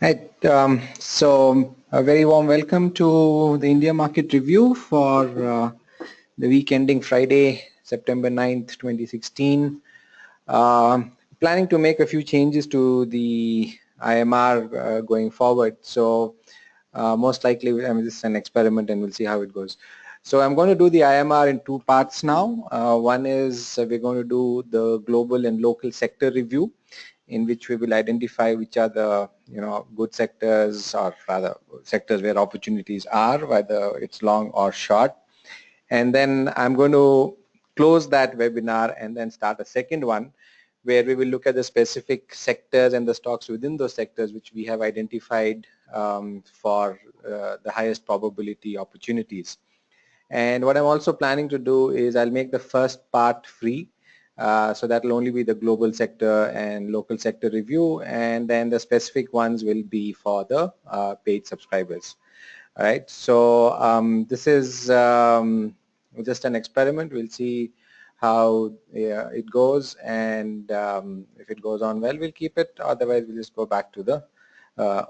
Right. So a very warm welcome to the India Market Review for the week ending Friday, September 9th, 2016. Planning to make a few changes to the IMR going forward. So most likely, I mean, this is an experiment and we'll see how it goes. So I'm going to do the IMR in two parts now. One is we're going to do the global and local sector review, in which we will identify which are the good sectors, or rather sectors where opportunities are, whether it's long or short. And then I'm going to close that webinar and then start a second one where we will look at the specific sectors and the stocks within those sectors which we have identified for the highest probability opportunities. And what I'm also planning to do is I'll make the first part free. So that will only be the global sector and local sector review, and then the specific ones will be for the paid subscribers. All right, so this is just an experiment. We'll see how it goes, and if it goes on well, we'll keep it. Otherwise, we'll just go back to the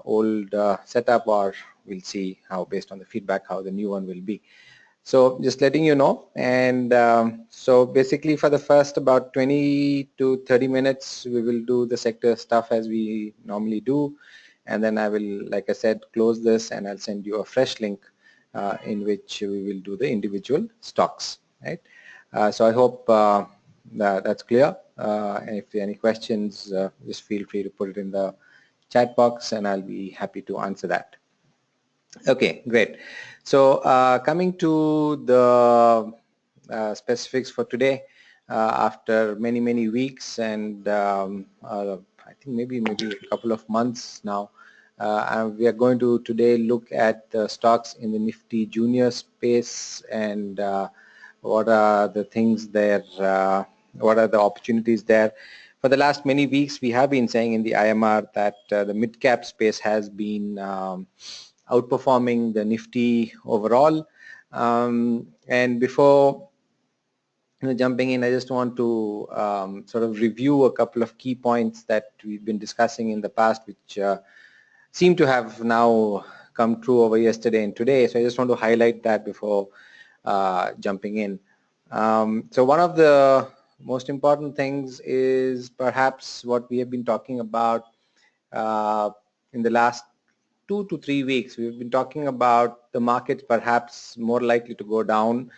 old setup, or we'll see how, based on the feedback, how the new one will be. So just letting you know. And so basically for the first about 20 to 30 minutes, we will do the sector stuff as we normally do. And then I will, like I said, close this and I'll send you a fresh link in which we will do the individual stocks, right? So I hope that's clear. And if there are any questions, just feel free to put it in the chat box and I'll be happy to answer that. Okay, great. So coming to the specifics for today, after many weeks and I think maybe a couple of months now, we are going to today look at the stocks in the Nifty Junior space and what are the things there, what are the opportunities there. For the last many weeks, we have been saying in the IMR that the mid-cap space has been outperforming the Nifty overall. And before jumping in, I just want to sort of review a couple of key points that we've been discussing in the past, which seem to have now come true over yesterday and today. So I just want to highlight that before jumping in. So one of the most important things is perhaps what we have been talking about in the last 2 to 3 weeks. We've been talking about the markets perhaps more likely to go down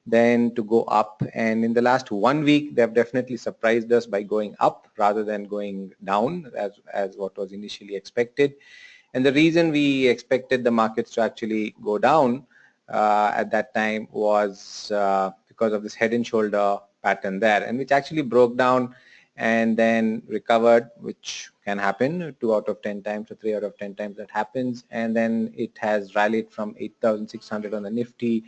than to go up, and in the last 1 week they have definitely surprised us by going up rather than going down as what was initially expected. And the reason we expected the markets to actually go down at that time was because of this head and shoulder pattern there, and which actually broke down and then recovered, which can happen 2 out of 10 times or 3 out of 10 times that happens. And then it has rallied from 8,600 on the Nifty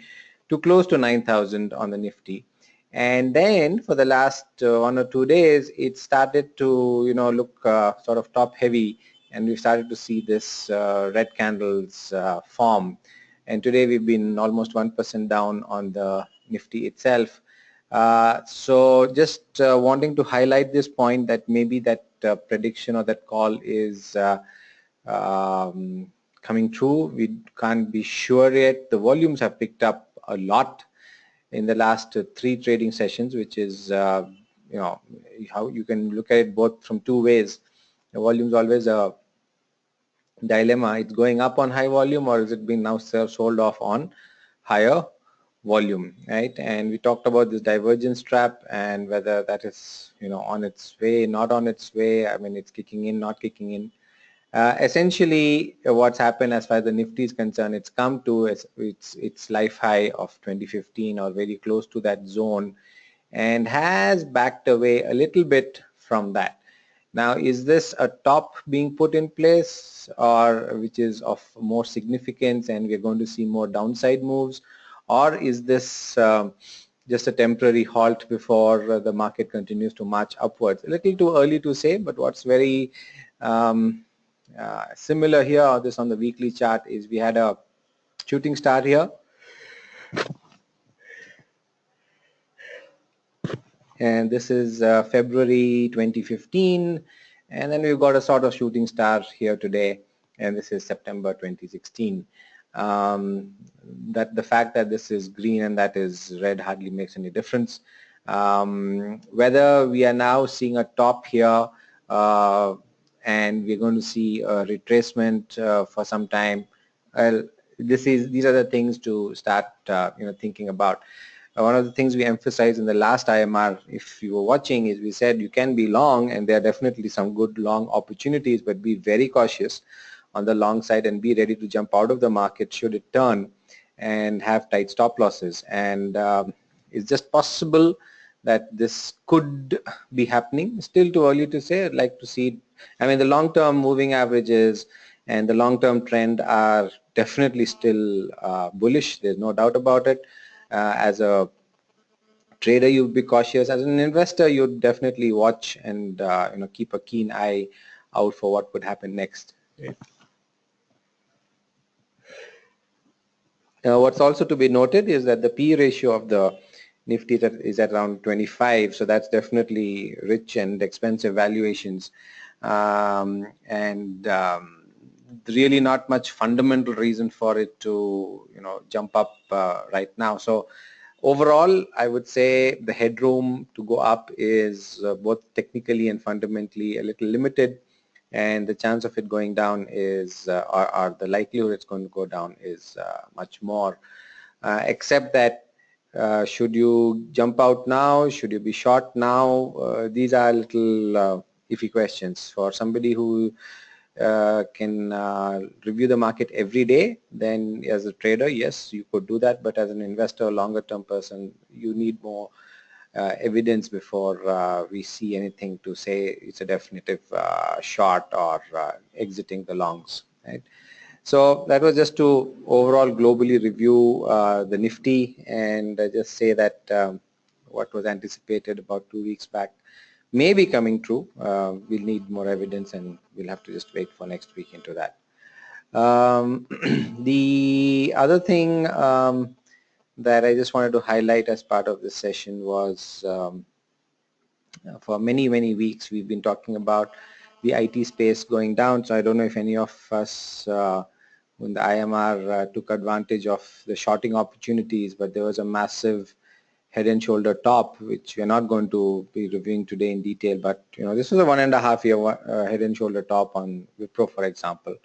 to close to 9,000 on the Nifty. And then for the last 1 or 2 days, it started to look sort of top heavy, and we started to see this red candles form. And today we've been almost 1% down on the Nifty itself. So just wanting to highlight this point that maybe that prediction or that call is coming true. We can't be sure yet. The volumes have picked up a lot in the last 3 trading sessions, which is how you can look at it both from 2 ways. The volume is always a dilemma. It's going up on high volume, or is it being now sold off on higher volume, right? And we talked about this divergence trap and whether that is on its way, not on its way. I mean, it's kicking in, not kicking in. Essentially what's happened as far as the Nifty is concerned, it's come to its life high of 2015 or very close to that zone, and has backed away a little bit from that. Now, is this a top being put in place, or which is of more significance and we're going to see more downside moves, or is this just a temporary halt before the market continues to march upwards? A little too early to say, but what's very similar here, or this on the weekly chart, is we had a shooting star here, and this is February 2015, and then we've got a sort of shooting star here today, and this is September 2016. That the fact that this is green and that is red hardly makes any difference. Whether we are now seeing a top here and we're going to see a retracement for some time, well, these are the things to start thinking about. One of the things we emphasized in the last IMR, if you were watching, is we said you can be long, and there are definitely some good long opportunities, but be very cautious on the long side and be ready to jump out of the market should it turn, and have tight stop losses. And it's just possible that this could be happening. Still too early to say. I'd like to see. I mean, the long-term moving averages and the long-term trend are definitely still bullish. There's no doubt about it. As a trader, you'd be cautious. As an investor, you'd definitely watch and keep a keen eye out for what would happen next. What's also to be noted is that the P ratio of the Nifty is at around 25, so that's definitely rich and expensive valuations, and really not much fundamental reason for it to jump up right now. So overall, I would say the headroom to go up is both technically and fundamentally a little limited, and the chance of it going down is, or the likelihood it's going to go down is much more. Except that should you jump out now, should you be short now, these are little iffy questions. For somebody who can review the market every day, then as a trader, yes, you could do that, but as an investor, a longer term person, you need more evidence before we see anything to say it's a definitive short or exiting the longs, right? So that was just to overall globally review the Nifty, and just say that what was anticipated about 2 weeks back may be coming true. We'll need more evidence, and we'll have to just wait for next week into that. The other thing that I just wanted to highlight as part of this session was for many weeks we've been talking about the IT space going down. So I don't know if any of us when the IMR took advantage of the shorting opportunities, but there was a massive head and shoulder top, which we're not going to be reviewing today in detail, but this was a 1.5 year head and shoulder top on Wipro, for example,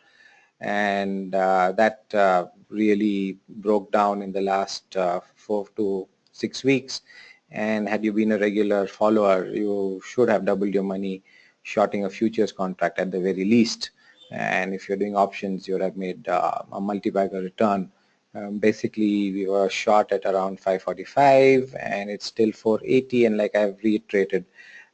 and that really broke down in the last 4 to 6 weeks. And had you been a regular follower, you should have doubled your money shorting a futures contract at the very least. And if you're doing options, you would have made a multi-bagger return. Basically, we were short at around 545, and it's still 480. And like I've reiterated,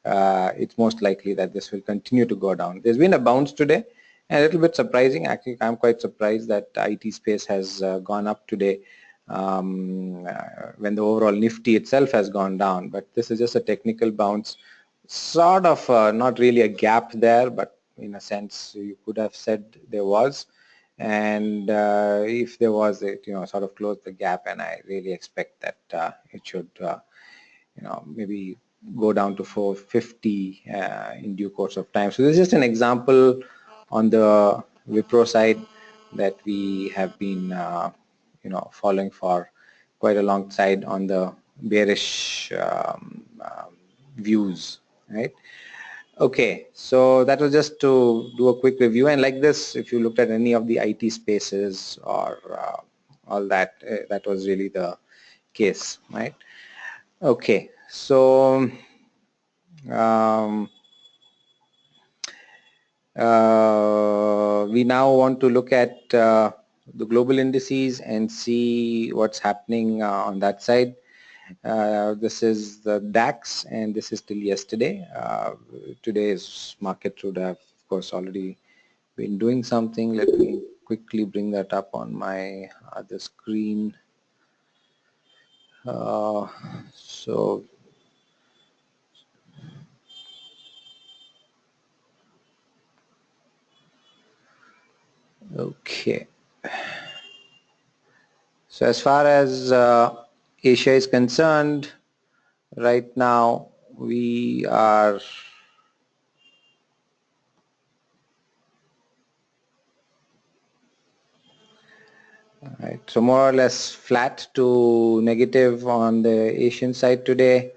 it's most likely that this will continue to go down. There's been a bounce today, and a little bit surprising. Actually, I'm quite surprised that IT space has gone up today when the overall Nifty itself has gone down. But this is just a technical bounce, sort of not really a gap there, but in a sense you could have said there was. And if there was, it sort of closed the gap, and I really expect that it should maybe go down to 450 in due course of time. So this is just an example on the Wipro side that we have been following for quite a long side on the bearish views, right? Okay, so that was just to do a quick review. And like this, if you looked at any of the IT spaces or all that, that was really the case, right? Okay, so we now want to look at the global indices and see what's happening on that side. This is the DAX, and this is till yesterday. Today's market should have, of course, already been doing something. Let me quickly bring that up on my other screen. So okay. So as far as Asia is concerned, right now we are Right. So more or less flat to negative on the Asian side today,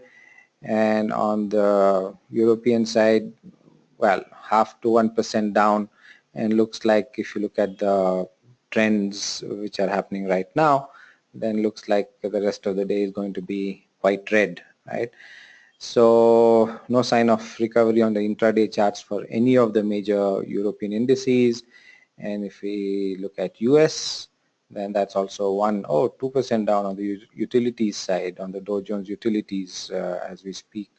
and on the European side, well, half to 1% down, and looks like if you look at the trends which are happening right now, then looks like the rest of the day is going to be quite red, right? So no sign of recovery on the intraday charts for any of the major European indices. And if we look at US, then that's also 2% down on the utilities side, on the Dow Jones utilities as we speak.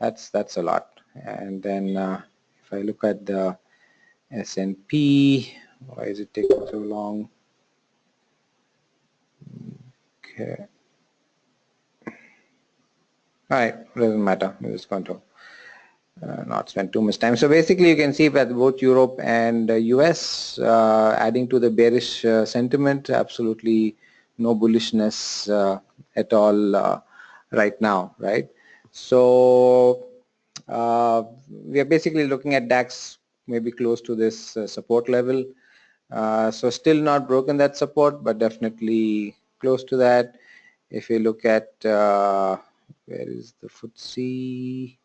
That's a lot. And then if I look at the S&P, why is it taking so long? Okay. All right, doesn't matter. We're just going to not spend too much time. So basically you can see that both Europe and US adding to the bearish sentiment, absolutely no bullishness at all right now, right? So we are basically looking at DAX maybe close to this support level. So still not broken that support, but definitely close to that. If you look at where is the FTSE?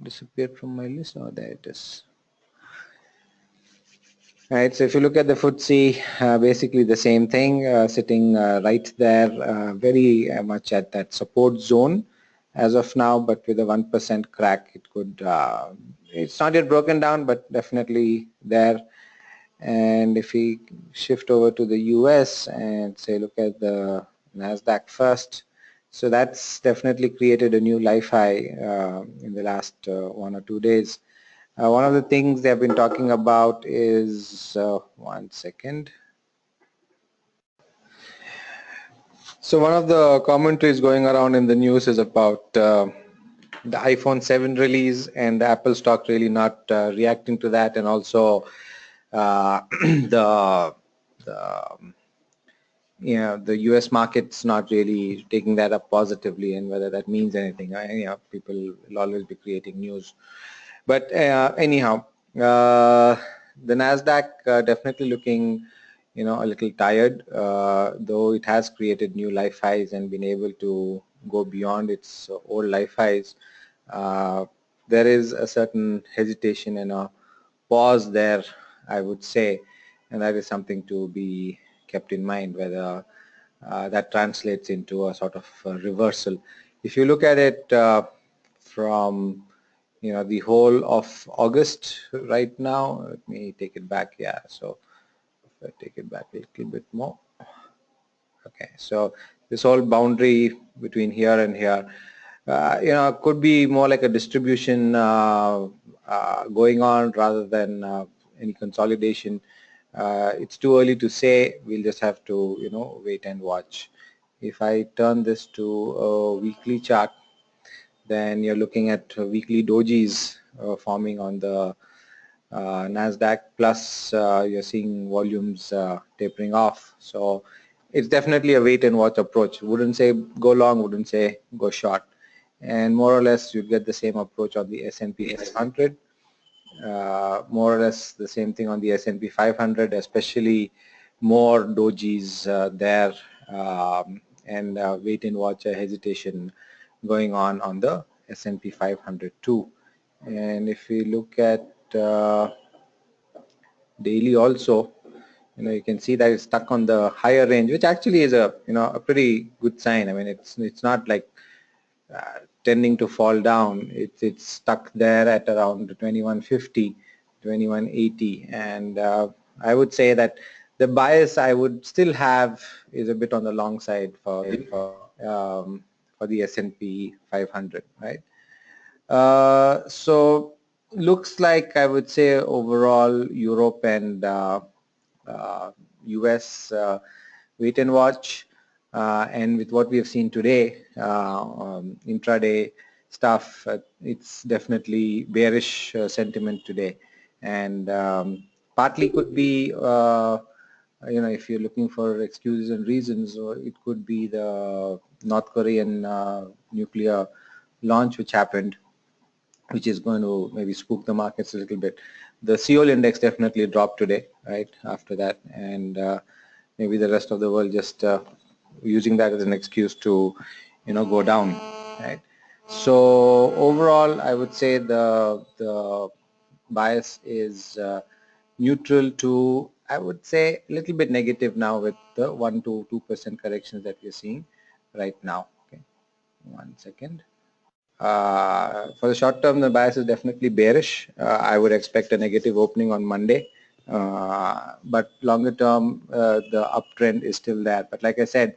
Disappeared from my list. Oh, there it is. Right, so if you look at the FTSE, basically the same thing, sitting right there, very much at that support zone as of now, but with a 1% crack, it could, it's not yet broken down, but definitely there. And if we shift over to the US and say look at the NASDAQ first, so that's definitely created a new life high in the last 1 or 2 days. One of the things they have been talking about is, one second. So one of the commentaries going around in the news is about the iPhone 7 release and the Apple stock really not reacting to that, and also the the US market's not really taking that up positively, and whether that means anything. People will always be creating news. But anyhow, the Nasdaq definitely looking, a little tired, though it has created new life highs and been able to go beyond its old life highs. There is a certain hesitation and a pause there, I would say, and that is something to be kept in mind, whether that translates into a sort of reversal. If you look at it from the whole of August right now, let me take it back. Yeah, so if I take it back a little bit more. Okay, so this whole boundary between here and here, could be more like a distribution going on rather than any consolidation. It's too early to say. We'll just have to, wait and watch. If I turn this to a weekly chart, then you're looking at weekly dojis forming on the Nasdaq, plus you're seeing volumes tapering off. So it's definitely a wait and watch approach. Wouldn't say go long, wouldn't say go short. And more or less you get the same approach on the S&P 500. More or less the same thing on the S&P 500, especially more dojis there, and wait and watch, a hesitation going on the S&P 500 too. And if we look at daily also, you can see that it's stuck on the higher range, which actually is a pretty good sign. I mean, it's not like tending to fall down. It's stuck there at around 2150, 2180, and I would say that the bias I would still have is a bit on the long side for the S&P 500, right? So looks like I would say overall Europe and US wait and watch, and with what we have seen today, intraday stuff, it's definitely bearish sentiment today, and partly could be if you're looking for excuses and reasons, or it could be the North Korean nuclear launch which happened, which is going to maybe spook the markets a little bit. The Seoul index definitely dropped today, right, after that, and maybe the rest of the world just using that as an excuse to, go down, right? So overall, I would say the bias is neutral to, I would say, a little bit negative now with the 1 to 2% corrections that we're seeing right now. Okay, 1 second. For the short term, the bias is definitely bearish. I would expect a negative opening on Monday. But longer term, the uptrend is still there. But like I said,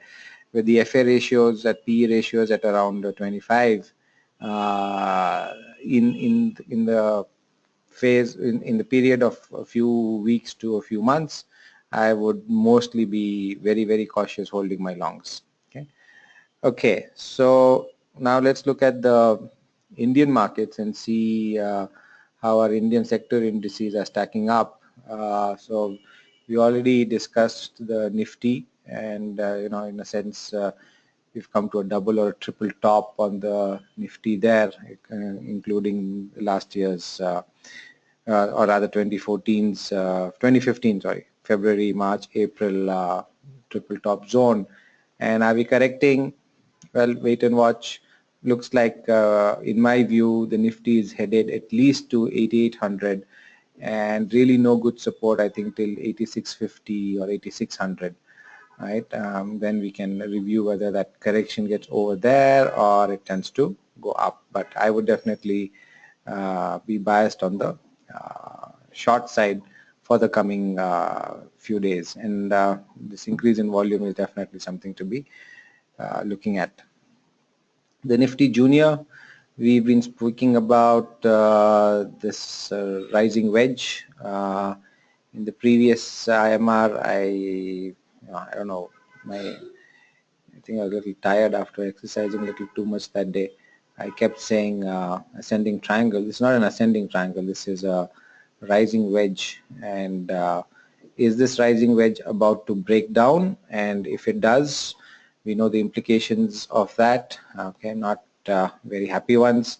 with the FA ratios at PE ratios at around 25, in the phase in the period of a few weeks to a few months, I would mostly be very, very cautious holding my longs. Okay. Okay, so now let's look at the Indian markets and see how our Indian sector indices are stacking up. So we already discussed the Nifty, and in a sense, we've come to a double or a triple top on the Nifty there, including last year's, or rather 2015, sorry, February, March, April triple top zone. And are we correcting? Well, wait and watch. Looks like, in my view, the Nifty is headed at least to 8800, and really no good support, I think, till 8650 or 8600, right? Then we can review whether that correction gets over there or it tends to go up. But I would definitely be biased on the short side for the coming few days, and this increase in volume is definitely something to be looking at. The Nifty Junior, we've been speaking about this rising wedge. In the previous IMR, I don't know, I think I was a little tired after exercising a little too much that day. I kept saying ascending triangle. It's not an ascending triangle. This is a rising wedge. And is this rising wedge about to break down? And if it does, we know the implications of that. Okay, not very happy ones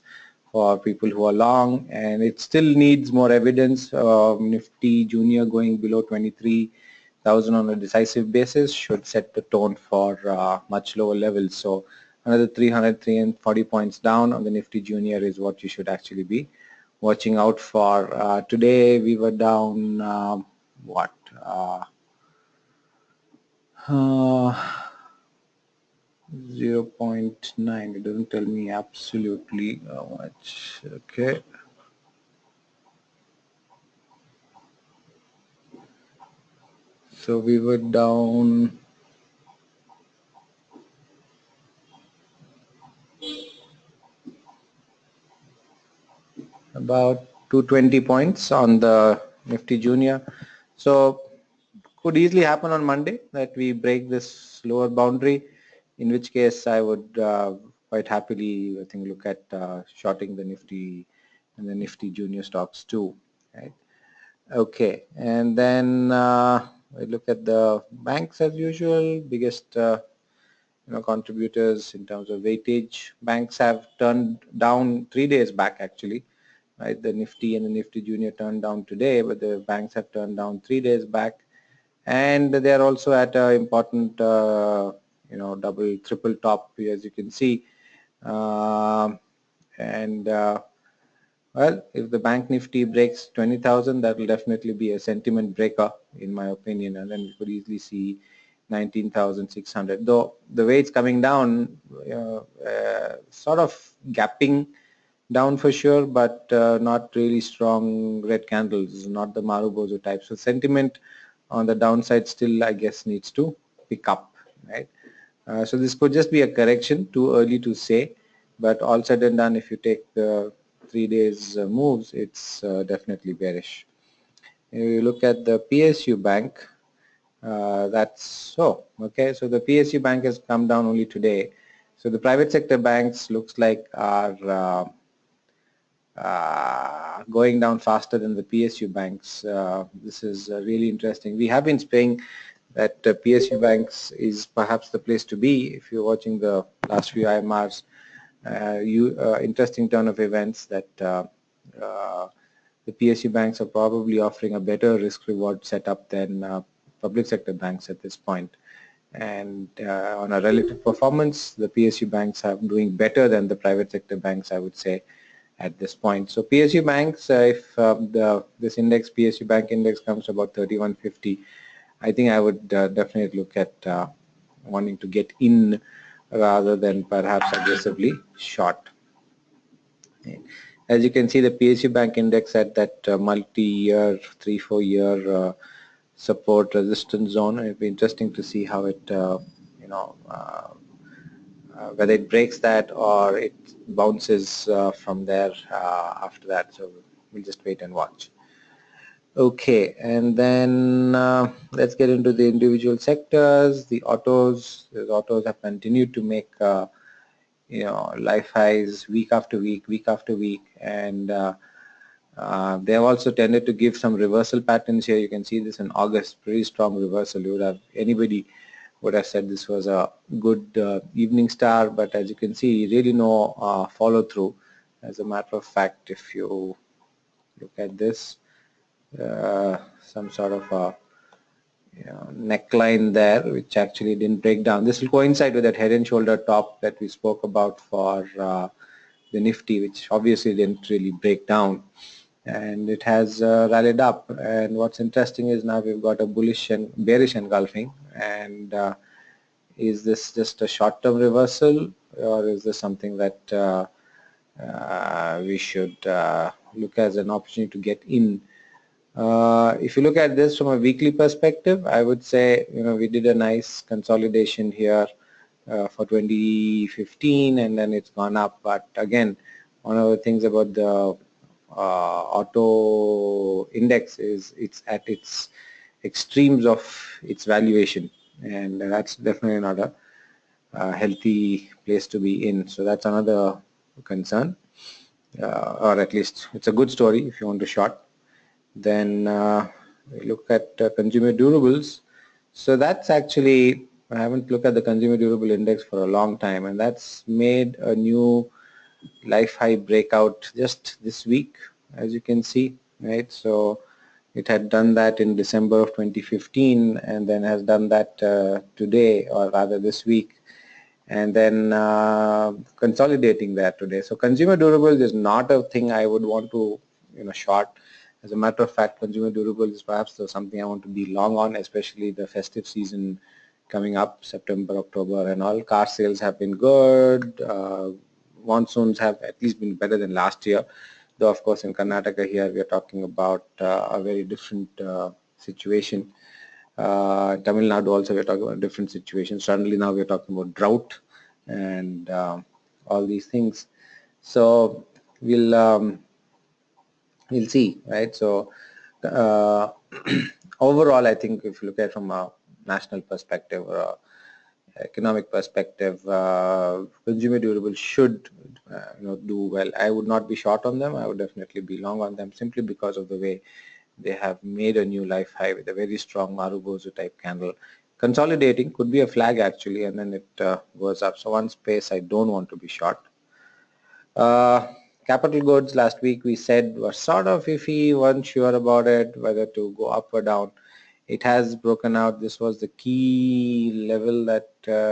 for people who are long, and it still needs more evidence. Nifty Junior going below 23,000 on a decisive basis should set the tone for much lower levels. So another 300, 340 points down on the Nifty Junior is what you should actually be watching out for. Today we were down what? Uh, 0.9. It doesn't tell me absolutely how much. Okay. So we were down about 220 points on the Nifty Junior. So could easily happen on Monday that we break this lower boundary, in which case I would quite happily, I think, look at shorting the Nifty and the Nifty Junior stocks too, right? Okay, and then I look at the banks as usual. Biggest contributors in terms of weightage. Banks have turned down 3 days back actually, right? The Nifty and the Nifty Junior turned down today, but the banks have turned down 3 days back, and they are also at an important double, triple top, as you can see. And well, if the bank Nifty breaks 20,000, that will definitely be a sentiment breaker, in my opinion, and then we could easily see 19,600. Though the way it's coming down, sort of gapping down for sure, but not really strong red candles, not the Marubozu type. So sentiment on the downside still, I guess, needs to pick up, right? So this could just be a correction, too early to say, but all said and done, if you take the 3 days moves, it's definitely bearish. If you look at the PSU bank, that's so okay. So the PSU bank has come down only today. So the private sector banks looks like are going down faster than the PSU banks. This is really interesting. We have been saying that PSU banks is perhaps the place to be if you're watching the last few IMRs. interesting turn of events that the PSU banks are probably offering a better risk-reward setup than public sector banks at this point. And on a relative performance, the PSU banks are doing better than the private sector banks, I would say, at this point. So PSU banks, if this index, PSU bank index, comes to about 3150, I think I would definitely look at wanting to get in rather than perhaps aggressively short. As you can see, the PSU bank index at that multi-year, 3-4 year support resistance zone. It'll be interesting to see how it, whether it breaks that or it bounces from there after that. So we'll just wait and watch. Okay, and then let's get into the individual sectors. The autos have continued to make life highs week after week, and they have also tended to give some reversal patterns here. You can see this in August, pretty strong reversal. Anybody would have said this was a good evening star, but as you can see, really no follow through. As a matter of fact, if you look at this, some sort of a neckline there, which actually didn't break down. This will coincide with that head and shoulder top that we spoke about for the Nifty, which obviously didn't really break down, and it has rallied up. And what's interesting is now we've got a bullish and bearish engulfing, and is this just a short-term reversal, or is this something that we should look as an opportunity to get in? If you look at this from a weekly perspective, I would say we did a nice consolidation here for 2015, and then it's gone up. But again, one of the things about the auto index is it's at its extremes of its valuation, and that's definitely not a healthy place to be in. So that's another concern, or at least it's a good story if you want to short. Then we look at consumer durables. So that's actually, I haven't looked at the consumer durable index for a long time, and that's made a new life high breakout just this week, as you can see, right? So it had done that in December of 2015, and then has done that today, or rather this week, and then consolidating that today. So consumer durables is not a thing I would want to short. As a matter of fact, consumer durables is perhaps something I want to be long on, especially the festive season coming up, September, October, and all. Car sales have been good. Monsoons have at least been better than last year, though of course in Karnataka here we are talking about a very different situation. Tamil Nadu also we're talking about a different situation. Suddenly now we're talking about drought and all these things. So we'll see, right? So overall, I think if you look at it from a national perspective or a economic perspective, consumer durables should do well. I would not be short on them. I would definitely be long on them, simply because of the way they have made a new life high with a very strong Marubozu type candle. Consolidating could be a flag actually, and then it goes up. So one space I don't want to be short. Capital goods last week we said were sort of iffy, weren't sure about it, whether to go up or down. It has broken out. This was the key level that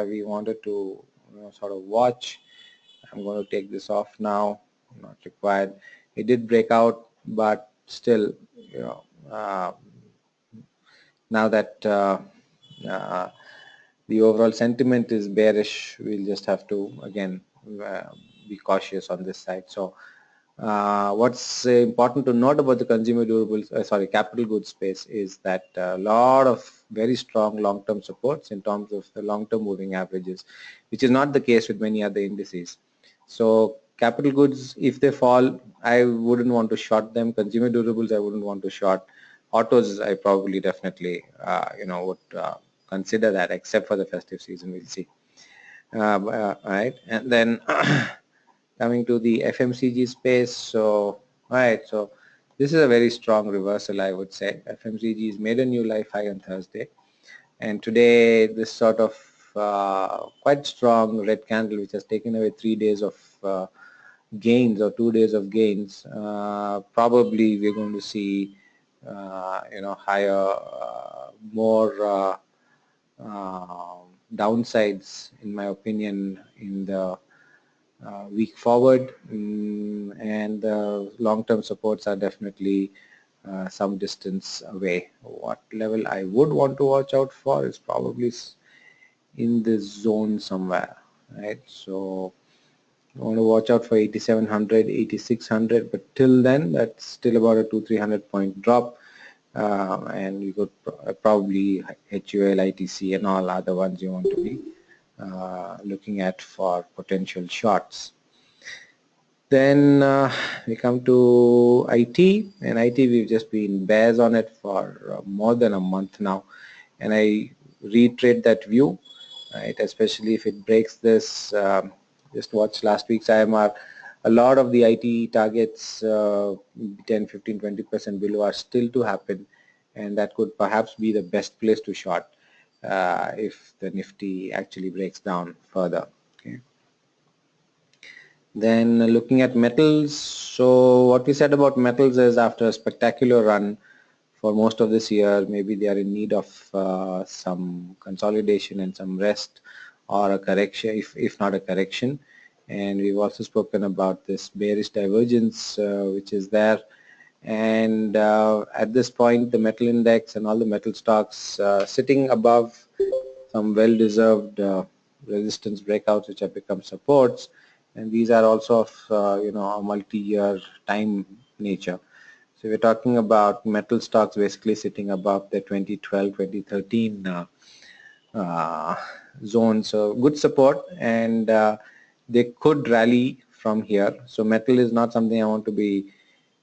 we wanted to sort of watch. I'm going to take this off now, not required. It did break out, but still, now that the overall sentiment is bearish, we'll just have to again be cautious on this side. So what's important to note about the consumer durables, capital goods space, is that a lot of very strong long-term supports in terms of the long-term moving averages, which is not the case with many other indices. So capital goods, if they fall, I wouldn't want to short them. Consumer durables, I wouldn't want to short. Autos, I probably definitely would consider that, except for the festive season. We'll see. Right, and then coming to the FMCG space. So so this is a very strong reversal, I would say. FMCG has made a new life high on Thursday, and today this sort of quite strong red candle, which has taken away 3 days of gains or 2 days of gains, probably we're going to see higher, more downsides, in my opinion, in the week forward, and the long-term supports are definitely some distance away. What level I would want to watch out for is probably in this zone somewhere, right? So I want to watch out for 8700, 8600, but till then that's still about a 200-300 point drop, and you could probably HUL, ITC and all other ones you want to be looking at for potential shorts. Then we come to IT, and IT we've just been bears on it for more than a month now, and I reiterate that view, right? Especially if it breaks this. Just watch last week's IMR. A lot of the IT targets, 10, 15, 20% below, are still to happen, and that could perhaps be the best place to short if the Nifty actually breaks down further. Okay. Then looking at metals, so what we said about metals is after a spectacular run for most of this year, maybe they are in need of some consolidation and some rest, or a correction, if not a correction. And we've also spoken about this bearish divergence which is there, and at this point the metal index and all the metal stocks sitting above some well-deserved resistance breakouts which have become supports, and these are also of a multi-year time nature. So we're talking about metal stocks basically sitting above the 2012, 2013 zone, so good support, and they could rally from here. So metal is not something I want to be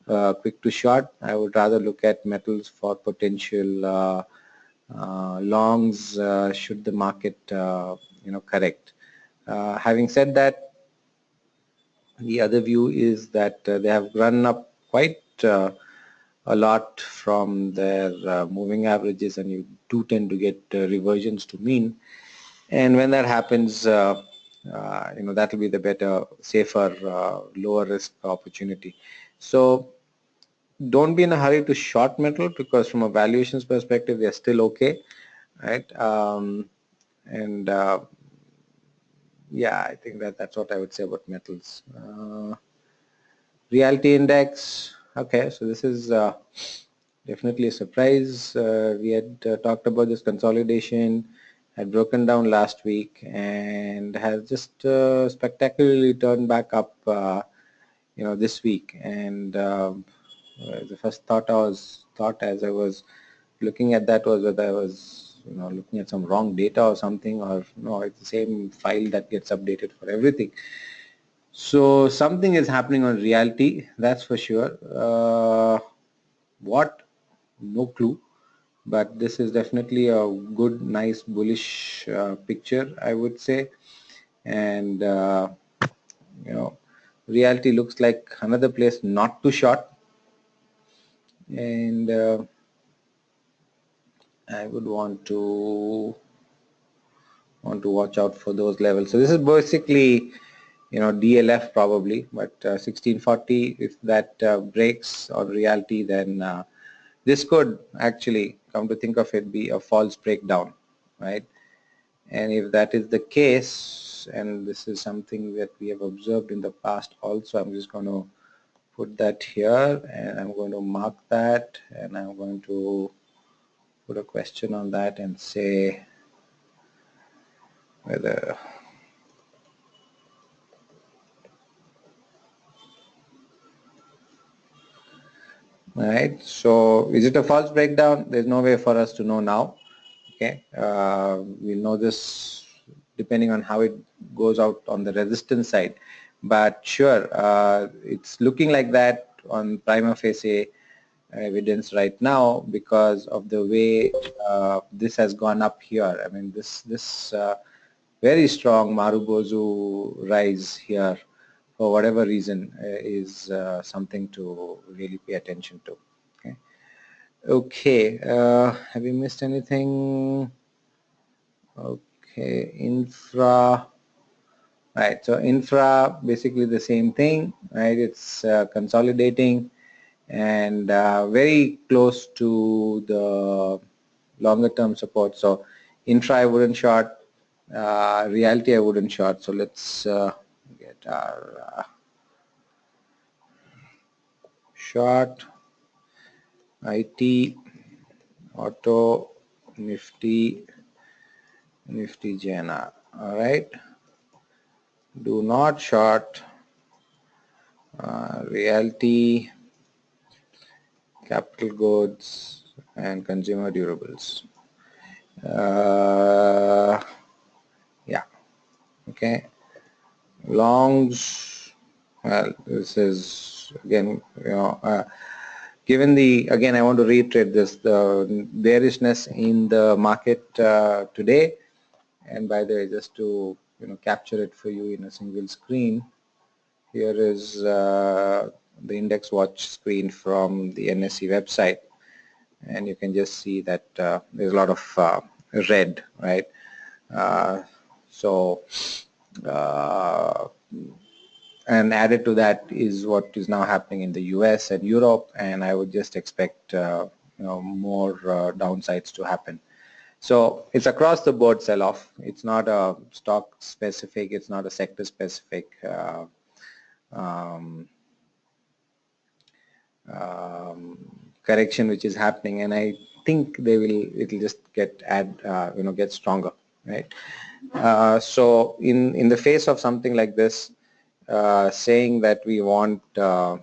quick to short. I would rather look at metals for potential longs should the market correct. Having said that, the other view is that they have run up quite a lot from their moving averages, and you do tend to get reversions to mean, and when that happens, that will be the better, safer, lower risk opportunity. So don't be in a hurry to short metal, because from a valuations perspective they are still okay, right? And yeah, I think that's what I would say about metals. Realty index, okay, so this is definitely a surprise. We had talked about this consolidation, had broken down last week, and has just spectacularly turned back up this week. And the first thought as I was looking at that was whether I was looking at some wrong data or something, or no, it's the same file that gets updated for everything. So something is happening on reality, that's for sure. What? No clue. But this is definitely a good, nice, bullish picture, I would say. And reality looks like another place not to short. And I would want to watch out for those levels. So this is basically DLF probably, but 1640, if that breaks on reality, then this could actually, come to think of it, be a false breakdown, right? And if that is the case, and this is something that we have observed in the past also, I'm just going to put that here, and I'm going to mark that, and I'm going to put a question on that and say whether right. So is it a false breakdown? There's no way for us to know now. Okay, we'll know this depending on how it goes out on the resistance side, but sure, it's looking like that on prima facie evidence right now because of the way this has gone up here. I mean, this very strong Marubozu rise here, for whatever reason, is something to really pay attention to. Okay. Okay, have we missed anything? Okay, infra. right? So infra, basically the same thing, right? It's consolidating and very close to the longer term support. So infra I wouldn't short, reality I wouldn't short. So let's get our short IT, auto, Nifty, Nifty JNR. All right. Do not short realty, capital goods, and consumer durables. Yeah. Okay. Longs. Well, this is again, given the, again, I want to reiterate this, the bearishness in the market today, and by the way, just to capture it for you in a single screen, here is the index watch screen from the NSE website, and you can just see that there's a lot of red, right? So and added to that is what is now happening in the US and Europe, and I would just expect more downsides to happen. So it's across the board sell-off. It's not a stock specific, it's not a sector specific correction which is happening, and I think it'll just get stronger, right? So in the face of something like this, saying that we want to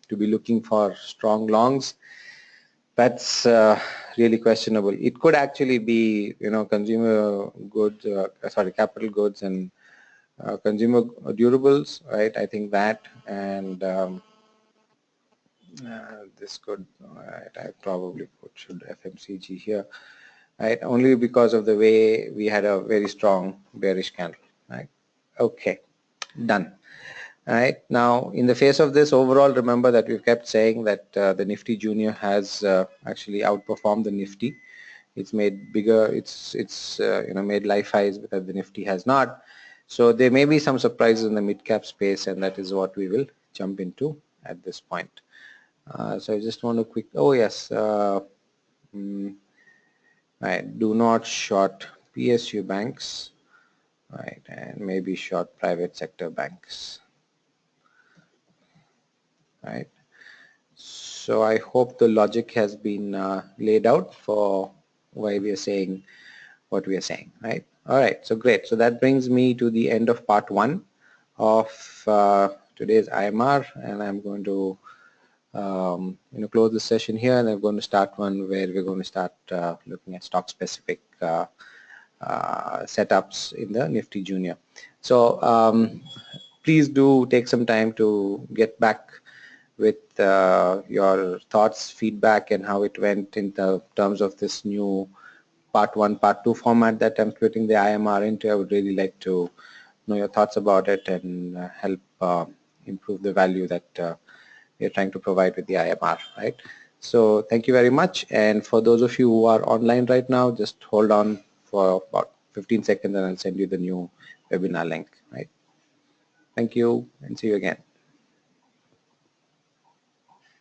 be looking for strong longs, that's really questionable. It could actually be consumer goods, capital goods and consumer durables, right? I think that, and this could, right, I probably should FMCG here, right? Only because of the way we had a very strong bearish candle, right? Okay, done. All right, now in the face of this overall, remember that we've kept saying that the Nifty Junior has actually outperformed the Nifty. It's made bigger, it's made life highs, because the Nifty has not. So there may be some surprises in the mid cap space, and that is what we will jump into at this point. So I just want to oh yes, right, do not short PSU banks, right, and maybe short private sector banks, right. So I hope the logic has been laid out for why we are saying what we are saying, right? All right, so great. So that brings me to the end of part one of today's IMR, and I'm going to close the session here, and I'm going to start one where we're going to start looking at stock specific setups in the Nifty Junior. So please do take some time to get back with your thoughts, feedback, and how it went in the terms of this new part one, part two format that I'm splitting the IMR into. I would really like to know your thoughts about it and help improve the value that we're trying to provide with the IMR, right? So thank you very much. And for those of you who are online right now, just hold on for about 15 seconds and I'll send you the new webinar link, right? Thank you and see you again.